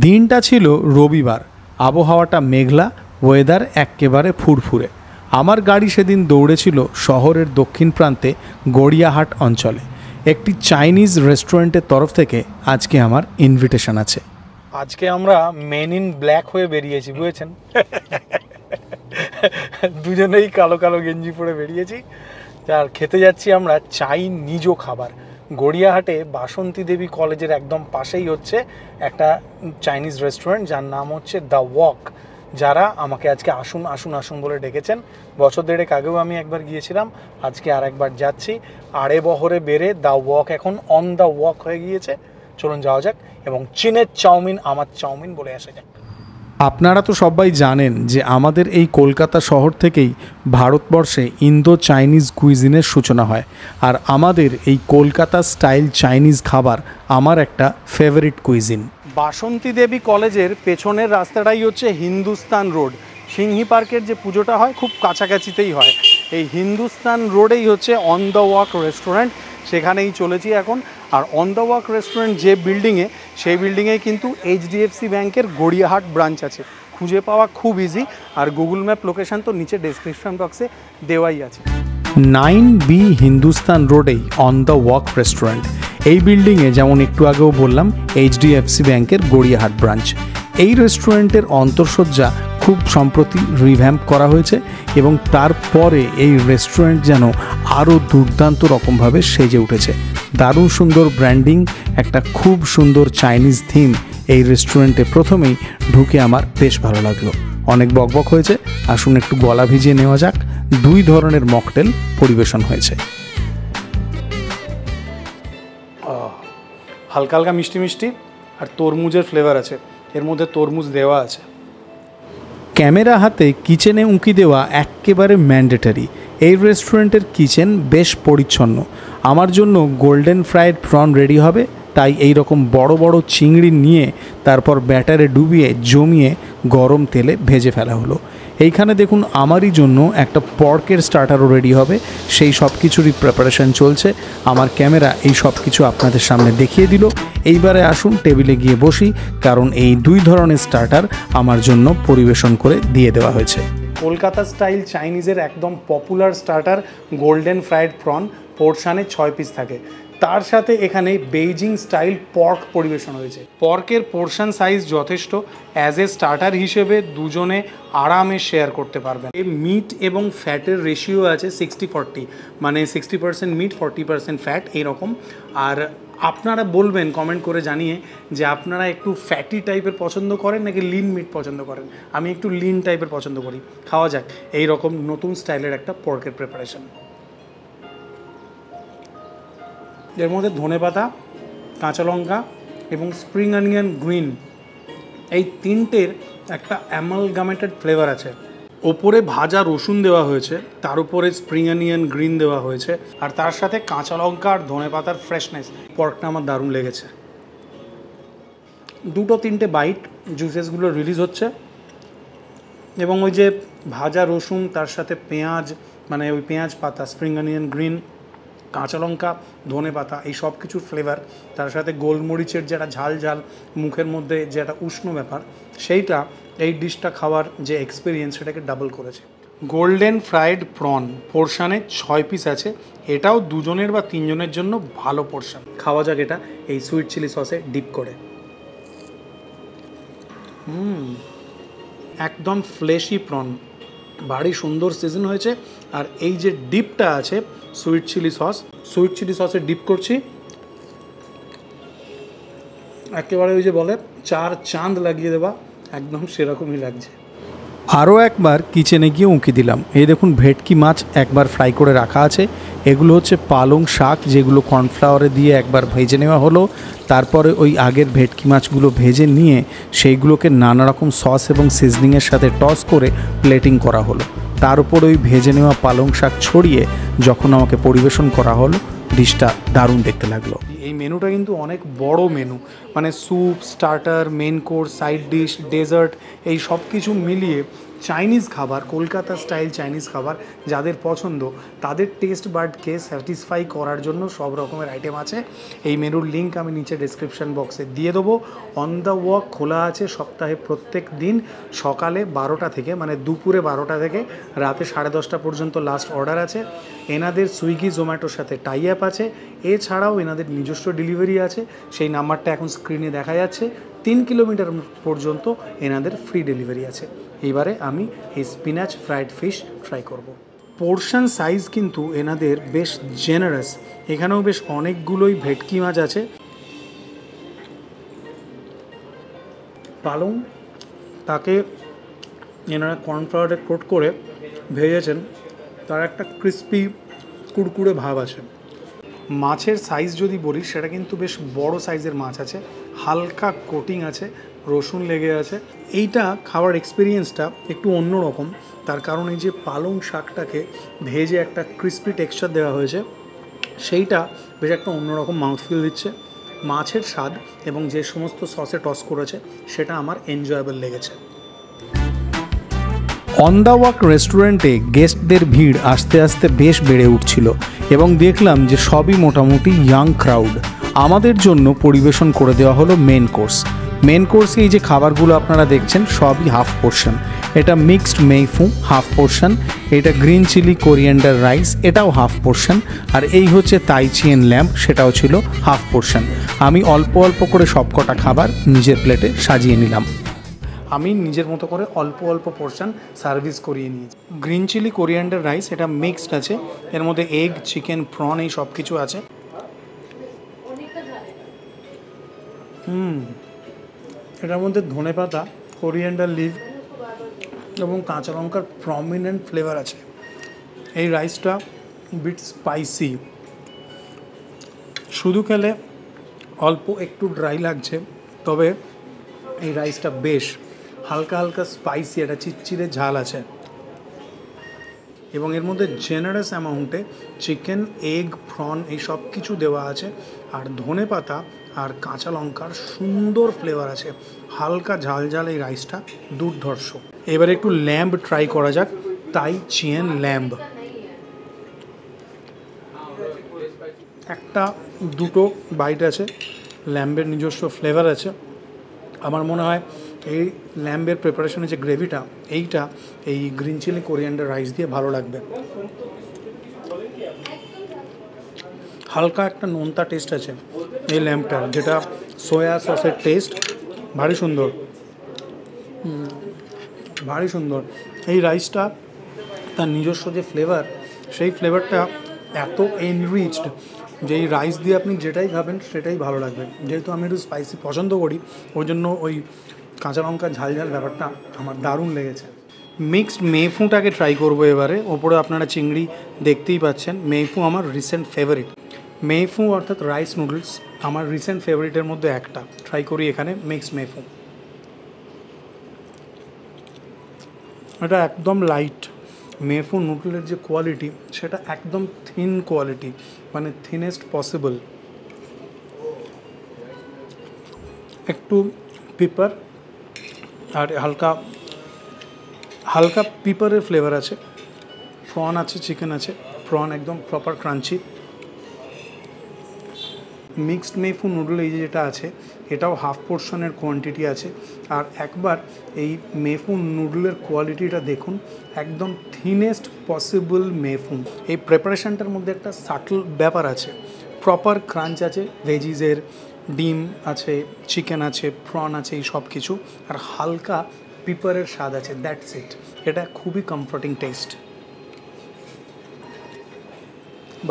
দিনটা ছিল রবিবার, আবহাওয়াটা মেঘলা, ওয়েদার এক্কেবারে ফুরফুরে। আমার গাড়ি সেদিন দৌড়েছিল শহরের দক্ষিণ প্রান্তে গড়িয়াহাট অঞ্চলে। একটি চাইনিজ রেস্টুরেন্টের তরফ থেকে আজকে আমার ইনভিটেশন আছে। আজকে আমরা মেন ইন ব্ল্যাক হয়ে বেরিয়েছি, বুঝেছেন? দুজনেই কালো কালো গেঞ্জি পরে বেরিয়েছি, আর খেতে যাচ্ছি আমরা চাইনিজ খাবার। গড়িয়াহাটে বাসন্তী দেবী কলেজের একদম পাশেই হচ্ছে একটা চাইনিজ রেস্টুরেন্ট, যার নাম হচ্ছে দ্য ওয়াক। যারা আমাকে আজকে আসুন আসুন আসুন বলে ডেকেছেন, বছর দেড়েক আগেও আমি একবার গিয়েছিলাম, আজকে আর একবার যাচ্ছি। আড়ে বহরে বেড়ে দ্য ওয়াক এখন অন দ্য ওয়াক হয়ে গিয়েছে। চলুন যাওয়া যাক এবং চীনের চাউমিন আমার চাউমিন বলে আসা যাক। আপনারা তো সবাই জানেন যে আমাদের এই কলকাতা শহর থেকেই ভারতবর্ষে ইন্দো চাইনিজ কুইজিনের সূচনা হয়, আর আমাদের এই কলকাতা স্টাইল চাইনিজ খাবার আমার একটা ফেভারিট কুইজিন। বাসন্তী দেবী কলেজের পেছনের রাস্তাটাই হচ্ছে হিন্দুস্তান রোড। সিংহি পার্কের যে পুজোটা হয় খুব কাছাকাছিতেই হয়। এই হিন্দুস্তান রোডেই হচ্ছে অন দ্য ওয়াক রেস্টুরেন্ট, সেখানেই চলেছি এখন। আর অন দ্য ওয়াক রেস্টুরেন্ট যে বিল্ডিংয়ে, সেই বিল্ডিংয়ে কিন্তু এইচডিএফসি ব্যাংকের গড়িয়াহাট ব্রাঞ্চ আছে। খুঁজে পাওয়া খুব ইজি, আর গুগল ম্যাপ লোকেশান তো নিচে ডেসক্রিপশন বক্সে দেওয়াই আছে। 9B হিন্দুস্তান রোডেই অন দ্য ওয়াক রেস্টুরেন্ট। এই বিল্ডিংয়ে যেমন একটু আগেও বললাম এইচডিএফসি ব্যাংকের গড়িয়াহাট ব্রাঞ্চ। এই রেস্টুরেন্টের অন্তঃসজ্জা খুব সম্প্রতি রিভ্যাম্প করা হয়েছে এবং তারপরে এই রেস্টুরেন্ট যেন আরও দুর্দান্ত রকমভাবে সেজে উঠেছে। দারুণ সুন্দর ব্র্যান্ডিং, একটা খুব সুন্দর চাইনিজ থিম। এই রেস্টুরেন্টে প্রথমেই ঢুকে আমার বেশ ভালো লাগলো। অনেক বকবক হয়েছে, আসুন একটু গলা ভিজিয়ে নেওয়া যাক। 2 ধরনের মকটেল পরিবেশন হয়েছে। হালকা হালকা মিষ্টি মিষ্টি আর তরমুজের ফ্লেভার আছে, এর মধ্যে তরমুজ দেওয়া আছে। ক্যামেরা হাতে কিচেনে উঁকি দেওয়া একেবারে ম্যান্ডেটারি। এই রেস্টুরেন্টের কিচেন বেশ পরিচ্ছন্ন। আমার জন্য গোল্ডেন ফ্রাইড প্রন রেডি হবে, তাই এই রকম বড় বড় চিংড়ি নিয়ে তারপর ব্যাটারে ডুবিয়ে জমিয়ে গরম তেলে ভেজে ফেলা হলো। এইখানে দেখুন আমারই জন্য একটা পর্কের স্টার্টারও রেডি হবে, সেই সব কিছুরই প্রিপারেশন চলছে। আমার ক্যামেরা এই সব কিছু আপনাদের সামনে দেখিয়ে দিল। এইবারে আসুন টেবিলে গিয়ে বসি, কারণ এই 2 ধরনের স্টার্টার আমার জন্য পরিবেশন করে দিয়ে দেওয়া হয়েছে। কলকাতা স্টাইল চাইনিজের একদম popular starter golden fried prawn, পোর্শানে 6 পিস থাকে। তার সাথে এখানে বেইজিং স্টাইল পর্ক পরিবেশন হয়েছে। পর্কের পোর্শন সাইজ যথেষ্ট, অ্যাজ এ স্টার্টার হিসেবে দুজনে আরামে শেয়ার করতে পারবেন। এই মিট এবং ফ্যাটের রেশিও আছে 60-40, মানে 60% মিট 40% ফ্যাট এইরকম। আর আপনারা বলবেন কমেন্ট করে জানিয়ে যে আপনারা একটু ফ্যাটি টাইপের পছন্দ করেন নাকি লিন মিট পছন্দ করেন। আমি একটু লিন টাইপের পছন্দ করি। খাওয়া যাক এই রকম নতুন স্টাইলের একটা পর্কের প্রিপারেশন। এর মধ্যে ধনেপাতা, কাঁচা লঙ্কা এবং স্প্রিং অনিয়ন গ্রিন, এই 3টের একটা অ্যামালগামেটেড ফ্লেভার আছে। ওপরে ভাজা রসুন দেওয়া হয়েছে, তার উপরে স্প্রিং অনিয়ন গ্রিন দেওয়া হয়েছে, আর তার সাথে কাঁচা লঙ্কা আর ধনেপাতার ফ্রেশনেস। পর্কটা আমার দারুণ লেগেছে। 2-3টে বাইট, জুসেসগুলো রিলিজ হচ্ছে এবং ওই যে ভাজা রসুন, তার সাথে পেঁয়াজ, মানে ওই পেঁয়াজ পাতা, স্প্রিং অনিয়ন গ্রিন, কাঁচা লঙ্কা, ধনে পাতা, এই সব কিছুর ফ্লেভার, তার সাথে গোলমরিচের যেটা ঝাল ঝাল মুখের মধ্যে যে একটা উষ্ণ ব্যাপার, সেইটা এই ডিশটা খাওয়ার যে এক্সপিরিয়েন্স সেটাকে ডাবল করেছে। গোল্ডেন ফ্রাইড প্রন পোর্শানে 6 পিস আছে। এটাও 2 জনের বা 3 জনের জন্য ভালো পোর্শন। খাওয়া যাক এটা এই সুইট চিলি সসে ডিপ করে। একদম ফ্লেশি প্রন, ভারী সুন্দর সিজন হয়েছে। আর এই যে ডিপটা আছে সুইট চিলি সসে ডিপ করছি, একেবারে ওই যে বলে 4 চাঁদ লাগিয়ে দেওয়া, একদম সেরকমই লাগছে। আরও একবার কিচেনে গিয়ে উঁকি দিলাম। এই দেখুন ভেটকি মাছ একবার ফ্রাই করে রাখা আছে। এগুলো হচ্ছে পালং শাক, যেগুলো কর্নফ্লাওয়ারে দিয়ে একবার ভেজে নেওয়া হলো। তারপরে ওই আগের ভেটকি মাছগুলো ভেজে নিয়ে সেইগুলোকে নানা রকম সস এবং সিজনিংয়ের সাথে টস করে প্লেটিং করা হলো। তার উপর ওই ভেজে নেওয়া পালং শাক ছড়িয়ে যখন আমাকে পরিবেশন করা হলো, ডিশটা দারুণ দেখতে লাগলো। এই মেনুটা কিন্তু অনেক বড় মেনু, মানে soup, starter, main course, side dish, dessert, এই সব কিছু মিলিয়ে চাইনিজ খাবার, কলকাতা স্টাইল চাইনিজ খাবার যাদের পছন্দ তাদের টেস্ট বার্ডকে স্যাটিসফাই করার জন্য সব রকমের আইটেম আছে। এই মেনুর লিঙ্ক আমি নিচে ডেসক্রিপশন বক্সে দিয়ে দেবো। অন দ্য ওয়াক খোলা আছে সপ্তাহে প্রত্যেক দিন সকালে 12টা থেকে, মানে দুপুরে 12টা থেকে রাতে 10:30 পর্যন্ত লাস্ট অর্ডার আছে। এনাদের সুইগি জোম্যাটোর সাথে টাই অ্যাপ আছে। এছাড়াও এনাদের নিজস্ব ডেলিভারি আছে, সেই নাম্বারটা এখন স্ক্রিনে দেখা যাচ্ছে। 3 কিলোমিটার পর্যন্ত এনাদের ফ্রি ডেলিভারি আছে। এইবারে আমি এই স্পিনাচ ফ্রাইড ফিশ ট্রাই করব। পোর্শন সাইজ কিন্তু এনাদের বেশ জেনারাস, এখানেও বেশ অনেকগুলোই ভেটকি মাছ আছে। পালং তাকে এনারা কর্নফ্লাওয়ারে কোট করে ভেজেছেন, তার একটা ক্রিস্পি কুড়কুড়ে ভাব আছে। মাছের সাইজ যদি বলি সেটা কিন্তু বেশ বড় সাইজের মাছ আছে, হালকা কোটিং আছে, রসুন লেগে আছে। এইটা খাওয়ার এক্সপিরিয়েন্সটা একটু অন্যরকম, তার কারণ এই যে পালং শাকটাকে ভেজে একটা ক্রিস্পি টেক্সচার দেওয়া হয়েছে, সেইটা বেশ একটা অন্যরকম মাউথফিল দিচ্ছে। মাছের স্বাদ এবং যে সমস্ত সসে টস করেছে সেটা আমার এনজয়েবল লেগেছে। অন দ্য ওয়াক রেস্টুরেন্টে গেস্টদের ভিড় আস্তে আস্তে বেশ বেড়ে উঠছিল এবং দেখলাম যে সবই মোটামুটি ইয়াং ক্রাউড। আমাদের জন্য পরিবেশন করে দেওয়া হলো মেন কোর্স। মেন কোর্সে এই যে খাবারগুলো আপনারা দেখছেন সবই হাফ পোর্শন। এটা মিক্সড মেইফু হাফ পোর্শন, এটা গ্রিন চিলি কোরিয়েন্ডার রাইস এটাও হাফ পোর্শন, আর এই হচ্ছে তাই চিয়েন ল্যাম্প সেটাও ছিল হাফ পোর্শন। আমি অল্প অল্প করে সবকটা খাবার নিজের প্লেটে সাজিয়ে নিলাম। আমি নিজের মতো করে অল্প অল্প পোর্শন সার্ভিস করিয়ে নিয়েছি। গ্রিন চিলি কোরিয়ান্ডার রাইস এটা মিক্সড আছে, এর মধ্যে এগ, চিকেন, প্রন এই সব কিছু আছে। এটার মধ্যে ধনেপাতা, কোরিয়ান্ডার লিভ এবং কাঁচা লঙ্কার প্রমিনেন্ট ফ্লেভার আছে। এই রাইসটা বিট স্পাইসি, শুধু খেলে অল্প একটু ড্রাই লাগছে, তবে এই রাইসটা বেশ হালকা হালকা স্পাইসি, একটা চিটচিটে ঝাল আছে এবং এর মধ্যে জেনারেস অ্যামাউন্টে চিকেন, এগ, প্রন এই সব কিছু দেওয়া আছে, আর ধনেপাতা আর কাঁচা লঙ্কার সুন্দর ফ্লেভার আছে। হালকা ঝাল ঝাল এই রাইসটা দুর্ধর্ষ। এবারে একটু ল্যাম্ব ট্রাই করা যাক, তাই চিয়েন ল্যাম্ব। একটা দুটো বাইট আছে, ল্যাম্বের নিজস্ব ফ্লেভার আছে। আমার মনে হয় এই ল্যাম্বের প্রিপারেশনের যে গ্রেভিটা, এইটা এই গ্রিন চিলি কোরিয়ান্ডার রাইস দিয়ে ভালো লাগবে। হালকা একটা নোনতা টেস্ট আছে এই ল্যাম্বটার, যেটা সোয়া সসের টেস্ট। ভারী সুন্দর, ভারী সুন্দর। এই রাইসটা তার নিজস্ব যে ফ্লেভার, সেই ফ্লেভারটা এত এনরিচড যে এই রাইস দিয়ে আপনি যেটাই খাবেন সেটাই ভালো লাগবে। যেহেতু আমি একটু স্পাইসি পছন্দ করি, ওই জন্য ওই কাঁচা লঙ্কার ঝাল ঝাল ব্যাপারটা আমার দারুণ লেগেছে। মিক্সড মেইফুটাকে ট্রাই করবো এবারে। ওপরে আপনারা চিংড়ি দেখতেই পাচ্ছেন। মেইফু আমার রিসেন্ট ফেভারিট। মেইফু অর্থাৎ রাইস নুডলস আমার রিসেন্ট ফেভারিটের মধ্যে একটা। ট্রাই করি এখানে মিক্সড মেইফু। এটা একদম লাইট। মেইফু নুডলের যে কোয়ালিটি সেটা একদম থিন কোয়ালিটি, মানে থিনেস্ট পসিবল। একটু পিপার আর হালকা হালকা পিপারের ফ্লেভার আছে। প্রন আছে, চিকেন আছে, প্রন একদম প্রপার ক্রাঞ্চি। মিক্সড মেইফু নুডল এই যেটা আছে এটাও হাফ পোর্শনের কোয়ান্টিটি আছে। আর একবার এই মেইফু নুডলের কোয়ালিটিটা দেখুন, একদম থিনেস্ট পসিবল মেইফু। এই প্রিপারেশনটার মধ্যে একটা সাটল ব্যাপার আছে, প্রপার ক্রাঞ্চ আছে, ভেজিসের ডিম আছে, চিকেন আছে, প্রন আছে, এই সব কিছু, আর হালকা পিপারের স্বাদ আছে। That's it. এটা খুবই কমফর্টিং টেস্ট,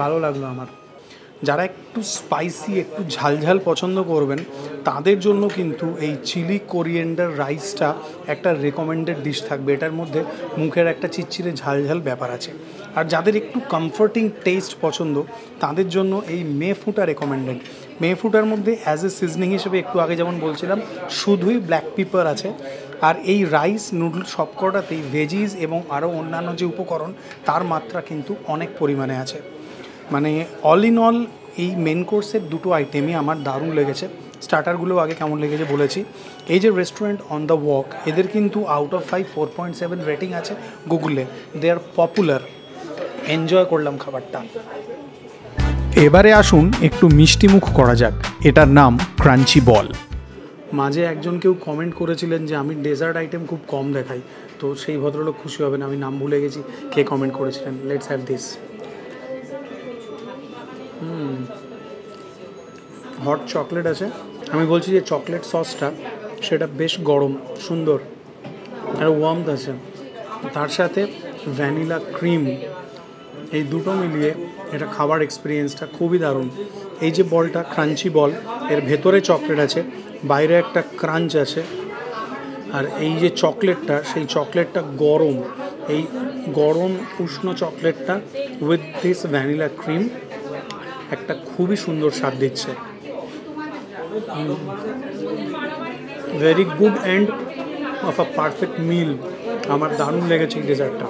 ভালো লাগলো আমার। যারা একটু স্পাইসি, একটু ঝালঝাল পছন্দ করবেন তাদের জন্য কিন্তু এই চিলি কোরিয়েন্ডার রাইসটা একটা রেকমেন্ডেড ডিশ থাকবে। এটার মধ্যে মুখের একটা চিটচিটে ঝালঝাল ব্যাপার আছে। আর যাদের একটু কমফর্টিং টেস্ট পছন্দ তাদের জন্য এই মেইফুটা রেকমেন্ডেড। মেইফুটার মধ্যে অ্যাজ এ সিজনিং হিসেবে একটু আগে যেমন বলছিলাম শুধুই ব্ল্যাক পেপার আছে। আর এই রাইস নুডল সবকটাতেই ভেজিস এবং আরও অন্যান্য যে উপকরণ তার মাত্রা কিন্তু অনেক পরিমাণে আছে। মানে অল ইন অল এই মেন কোর্সের দুটো আইটেমই আমার দারুণ লেগেছে। স্টার্টারগুলো আগে কেমন লেগেছে বলেছি। এই যে রেস্টুরেন্ট অন দ্য ওয়াক, এদের কিন্তু আউট অফ 5 4.7 রেটিং আছে গুগলে। দে আর পপুলার। এনজয় করলাম খাবারটা। এবারে আসুন একটু মিষ্টিমুখ করা যাক। এটার নাম ক্রাঞ্চি বল। মাঝে একজন কেউ কমেন্ট করেছিলেন যে আমি ডেজার্ট আইটেম খুব কম দেখাই, তো সেই ভদ্রলোক খুশি হবেন, আমি নাম ভুলে গেছি কে কমেন্ট করেছিলেন। Let's have this. Hot chocolate আছে। আমি বলছি যে চকলেট সসটা সেটা বেশ গরম, সুন্দর, আর ওয়ার্মথ আছে। তার সাথে ভ্যানিলা ক্রিম, এই দুটো মিলিয়ে এটা খাবার এক্সপিরিয়েন্সটা খুবই দারুণ। এই যে বলটা ক্রাঞ্চি বল, এর ভেতরে চকলেট আছে, বাইরে একটা ক্রাঞ্চ আছে, আর এই যে চকলেটটা, সেই চকলেটটা গরম। এই গরম উষ্ণ চকলেটটা উইথ দিস ভ্যানিলা ক্রিম একটা খুবই সুন্দর স্বাদ দিচ্ছে। Very good end of a perfect meal. আমার দারুণ লেগেছে এই ডেজার্টটা।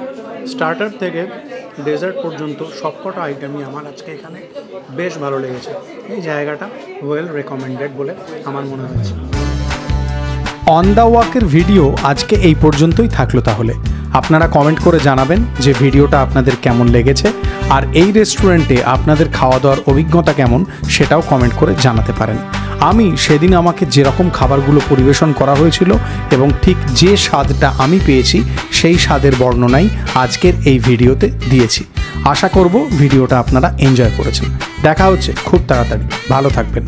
স্টার্টার থেকে ডেজার্ট পর্যন্ত সবকটা আইটেমই আমার আজকে এখানে বেশ ভালো লেগেছে। এই জায়গাটা ওয়েল রেকমেন্ডেড বলে আমার মনে হয়েছে। অন দ্য ওয়াকের ভিডিও আজকে এই পর্যন্তই থাকলো। তাহলে আপনারা কমেন্ট করে জানাবেন যে ভিডিওটা আপনাদের কেমন লেগেছে, আর এই রেস্টুরেন্টে আপনাদের খাওয়া দাওয়ার অভিজ্ঞতা কেমন সেটাও কমেন্ট করে জানাতে পারেন। আমি সেদিন আমাকে যেরকম খাবারগুলো পরিবেশন করা হয়েছিল এবং ঠিক যে স্বাদটা আমি পেয়েছি সেই স্বাদের বর্ণনাই আজকের এই ভিডিওতে দিয়েছি। আশা করব ভিডিওটা আপনারা এনজয় করেছেন। দেখা হচ্ছে খুব তাড়াতাড়ি। ভালো থাকবেন।